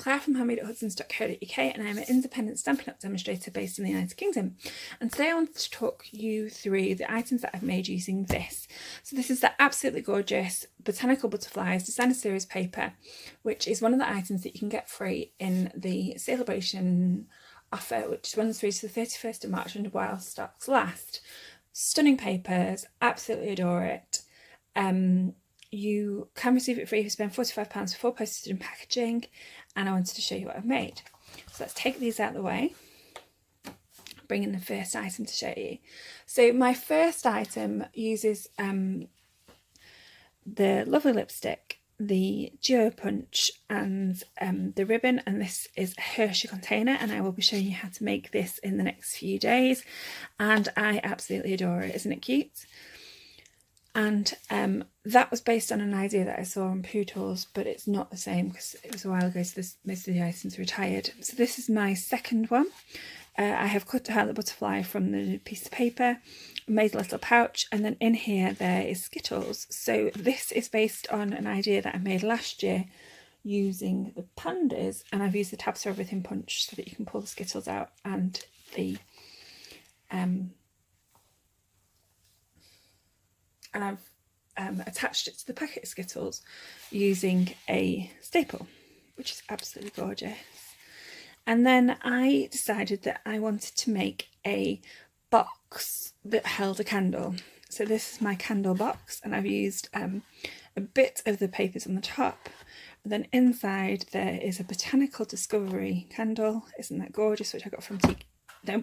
Claire from handmade@hudsons.co.uk, and I'm an independent Stampin' Up demonstrator based in the United Kingdom. And today I wanted to talk you through the items that I've made using this. So this is the absolutely gorgeous Botanical Butterflies Designer Series paper, which is one of the items that you can get free in the Sale-a-bration offer, which runs through to the 31st of March and while stocks last. Stunning papers, absolutely adore it. You can receive it free if you spend £45 for full postage and packaging, and I wanted to show you what I've made. So let's take these out of the way, bring in the first item to show you. So my first item uses the lovely lipstick, the Geo Punch, and the ribbon, and this is a Hershey container, and I will be showing you how to make this in the next few days, and I absolutely adore it. Isn't it cute? And that was based on an idea that I saw on Poodles, but it's not the same because it was a while ago, so most of the items are retired. So this is my second one. I have cut out the butterfly from the piece of paper, made a little pouch, and then in here there is Skittles. So this is based on an idea that I made last year using the pandas, and I've used the Tabs for Everything punch so that you can pull the Skittles out, and the and I've attached it to the packet of Skittles using a staple, which is absolutely gorgeous. And then I decided that I wanted to make a box that held a candle. So this is my candle box, and I've used a bit of the papers on the top. And then inside there is a Botanical Discovery candle. Isn't that gorgeous? Which I got from I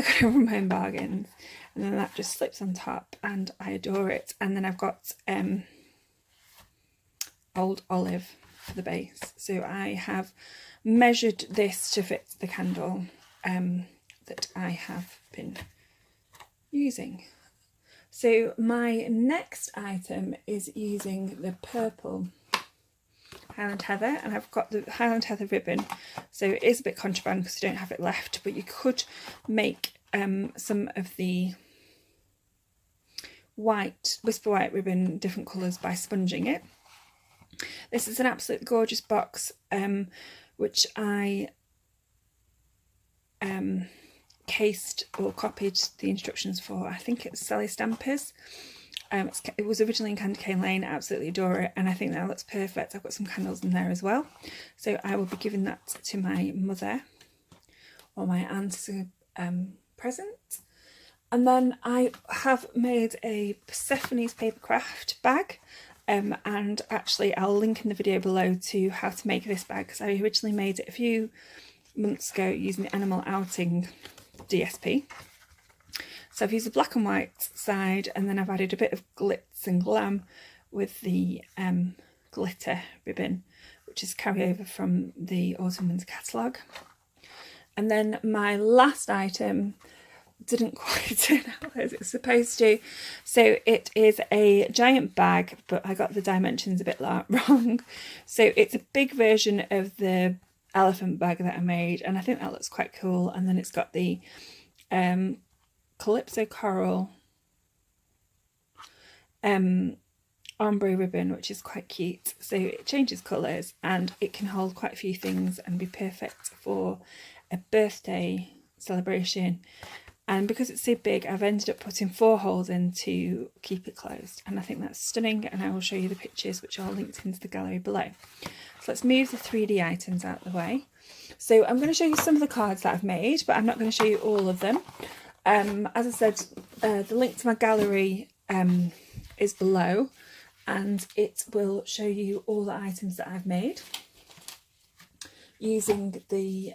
got it from Home Bargains, and then that just slips on top, and I adore it. And then I've got Old Olive for the base. So I have measured this to fit the candle that I have been using. So my next item is using the purple Highland Heather, and I've got the Highland Heather ribbon, so it is a bit contraband because I don't have it left, but you could make some of the white, Whisper White ribbon different colours by sponging it. This is an absolutely gorgeous box, which I cased or copied the instructions for. I think it's Sally Stampers. It was originally in Candy Cane Lane. I absolutely adore it, and I think that looks perfect. I've got some candles in there as well, so I will be giving that to my mother or my aunt as a present. And then I have made a Persephone's paper craft bag, and actually I'll link in the video below to how to make this bag, because I originally made it a few months ago using the Animal Outing DSP. So I've used the black and white side, and then I've added a bit of glitz and glam with the glitter ribbon, which is carryover from the Autumn Winter catalogue. And then my last item didn't quite turn out as it's supposed to. So it is a giant bag, but I got the dimensions a bit wrong. So it's a big version of the elephant bag that I made, and I think that looks quite cool. And then it's got the Calypso Coral ombre ribbon, which is quite cute. So it changes colours, and it can hold quite a few things and be perfect for a birthday celebration. And because it's so big, I've ended up putting 4 holes in to keep it closed, and I think that's stunning, and I will show you the pictures, which are linked into the gallery below. So let's move the 3D items out of the way. So I'm going to show you some of the cards that I've made, but I'm not going to show you all of them. As I said, the link to my gallery is below, and it will show you all the items that I've made using the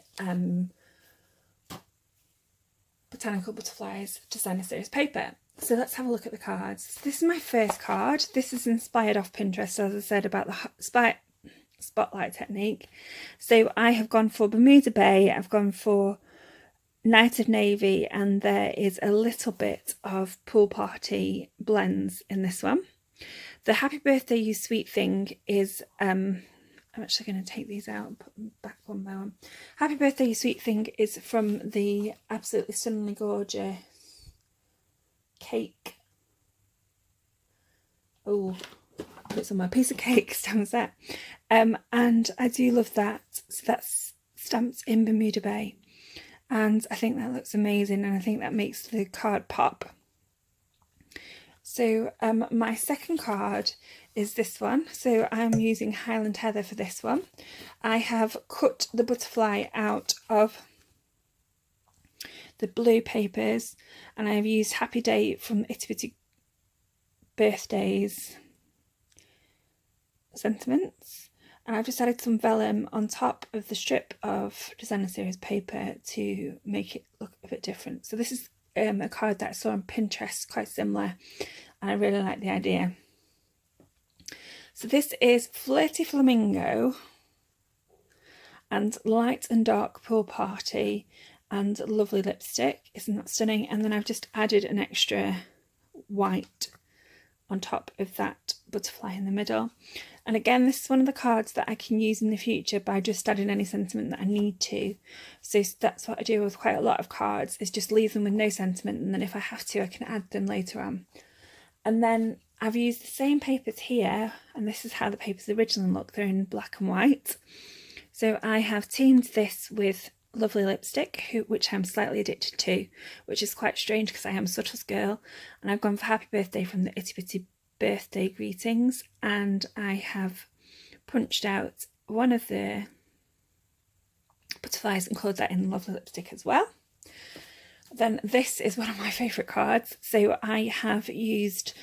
Botanical Butterflies Designer Series paper. So let's have a look at the cards. This is my first card. This is inspired off Pinterest, as I said, about the spotlight technique. So I have gone for Bermuda Bay, I've gone for Night of Navy, and there is a little bit of Pool Party blends in this one. The Happy Birthday You Sweet Thing is, I'm actually going to take these out and put them back one by one. Happy Birthday You Sweet Thing is from the absolutely stunningly gorgeous cake. Oh, it's on my piece of cake stamp set. And I do love that. So that's stamped in Bermuda Bay. And I think that looks amazing, and I think that makes the card pop. So my second card is this one. So I'm using Highland Heather for this one. I have cut the butterfly out of the blue papers, and I have used Happy Day from Itty Bitty Birthdays sentiments, and I've just added some vellum on top of the strip of Designer Series paper to make it look a bit different. So this is a card that I saw on Pinterest, quite similar, and I really like the idea. So this is Flirty Flamingo and Light and Dark Pool Party and Lovely Lipstick. Isn't that stunning? And then I've just added an extra white on top of that butterfly in the middle. And again, this is one of the cards that I can use in the future by just adding any sentiment that I need to. So that's what I do with quite a lot of cards, is just leave them with no sentiment, and then if I have to, I can add them later on. And then I've used the same papers here, and this is how the papers originally look. They're in black and white. So I have teamed this with Lovely Lipstick, which I'm slightly addicted to, which is quite strange because I am a Subtles girl, and I've gone for Happy Birthday from the Itty Bitty Birthday Greetings, and I have punched out one of the butterflies and coloured that in Lovely Lipstick as well. Then this is one of my favourite cards. So I have used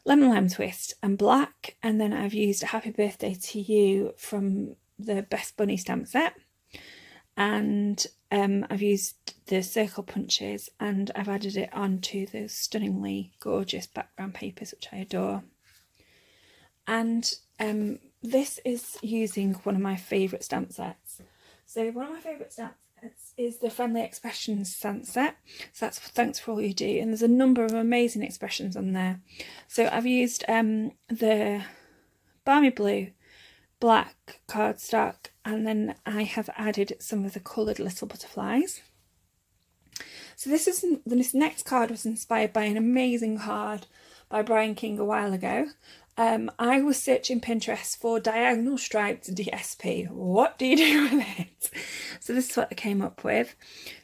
Lemon Lime Twist and black, and then I've used a Happy Birthday to You from the Best Bunny stamp set, and I've used the circle punches, and I've added it onto the stunningly gorgeous background papers, which I adore. And this is using one of my favourite stamp sets. So one of my favourite stamp sets is the Friendly Expressions stamp set. So that's Thanks for All You Do, and there's a number of amazing expressions on there. So I've used the Balmy Blue, black cardstock, and then I have added some of the coloured little butterflies. So this next card was inspired by an amazing card by Brian King a while ago. I was searching Pinterest for diagonal striped DSP. What do you do with it? So this is what I came up with.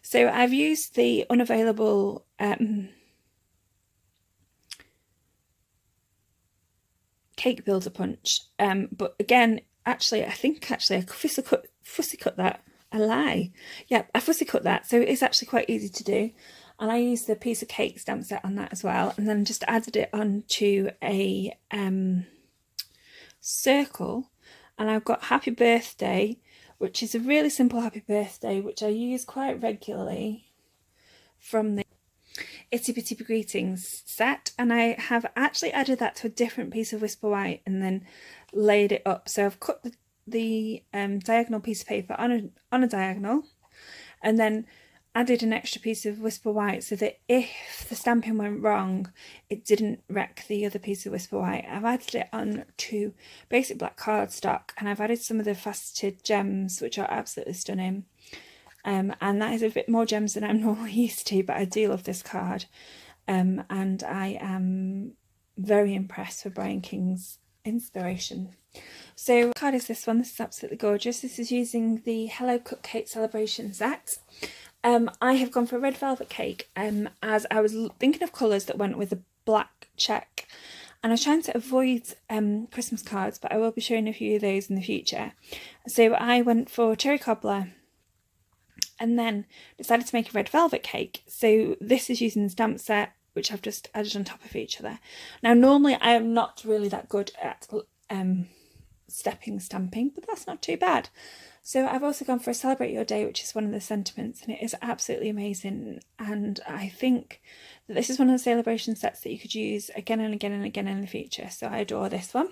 So I've used the unavailable cake builder punch, but again, I fussy cut that. I lie. Yeah, I fussy cut that, so it's actually quite easy to do. And I used the piece of cake stamp set on that as well, and then just added it onto a circle. And I've got Happy Birthday, which is a really simple Happy Birthday, which I use quite regularly from the Itty Bitty Greetings set, and I have actually added that to a different piece of Whisper White and then laid it up. So I've cut the diagonal piece of paper on a diagonal, and then added an extra piece of Whisper White so that if the stamping went wrong, it didn't wreck the other piece of Whisper White. I've added it on to basic black cardstock, and I've added some of the faceted gems, which are absolutely stunning. And that is a bit more gems than I'm normally used to, but I do love this card. And I am very impressed with Brian King's inspiration. So what card is this one? This is absolutely gorgeous. This is using the Hello Cupcake Celebration set. I have gone for a red velvet cake as I was thinking of colours that went with a black check, and I was trying to avoid Christmas cards, but I will be showing a few of those in the future. So I went for cherry cobbler and then decided to make a red velvet cake. So this is using the stamp set, which I've just added on top of each other. Now normally I am not really that good at stamping, but that's not too bad. So I've also gone for a Celebrate Your Day, which is one of the sentiments, and it is absolutely amazing. And I think that this is one of the Sale-a-bration sets that you could use again and again and again in the future. So I adore this one.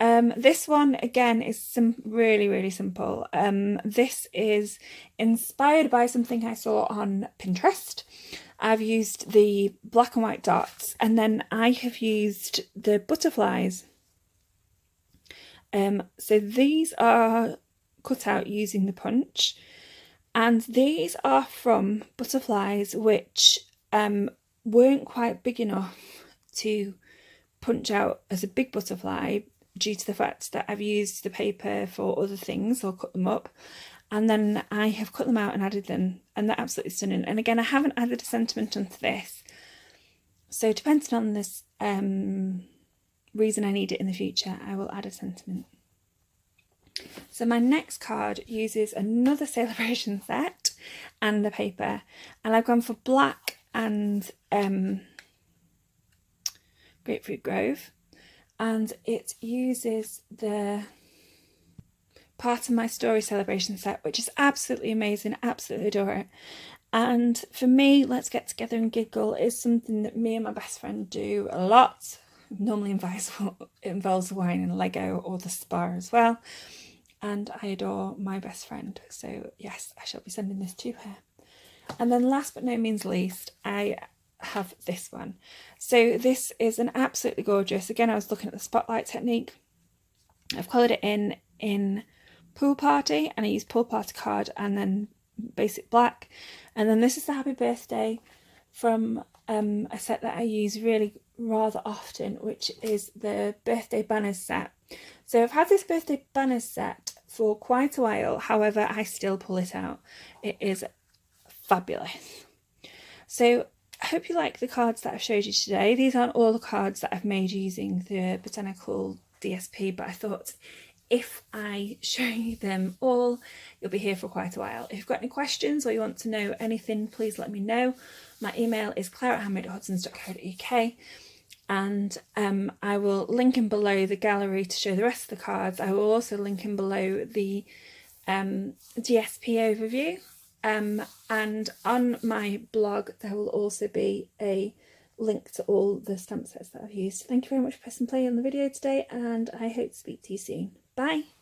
This one again is really, really simple. This is inspired by something I saw on Pinterest. I've used the black and white dots, and then I have used the butterflies. So these are cut out using the punch, and these are from butterflies which weren't quite big enough to punch out as a big butterfly, due to the fact that I've used the paper for other things or cut them up, and then I have cut them out and added them, and they're absolutely stunning. And again, I haven't added a sentiment onto this, so depending on this reason I need it in the future, I will add a sentiment. So my next card uses another Sale-a-bration set and the paper, and I've gone for black and Grapefruit Grove, and it uses the Part of My Story Sale-a-bration set, which is absolutely amazing, absolutely adore it. And for me, Let's Get Together and Giggle is something that me and my best friend do a lot. Normally involves wine and Lego, or the spa as well. And I adore my best friend, so yes, I shall be sending this to her. And then last but no means least, I have this one. So this is an absolutely gorgeous, again, I was looking at the spotlight technique. I've coloured it in Pool Party, and I used Pool Party card and then basic black. And then this is the Happy Birthday from a set that I use really rather often, which is the Birthday Banners set. So I've had this Birthday Banners set for quite a while, however I still pull it out. It is fabulous. So I hope you like the cards that I've showed you today. These aren't all the cards that I've made using the Botanical DSP, but I thought if I show you them all, you'll be here for quite a while. If you've got any questions or you want to know anything, please let me know. My email is claire@handmade.hudsons.co.uk. And I will link in below the gallery to show the rest of the cards. I will also link in below the DSP overview. And on my blog there will also be a link to all the stamp sets that I've used. Thank you very much for pressing play on the video today, and I hope to speak to you soon. Bye!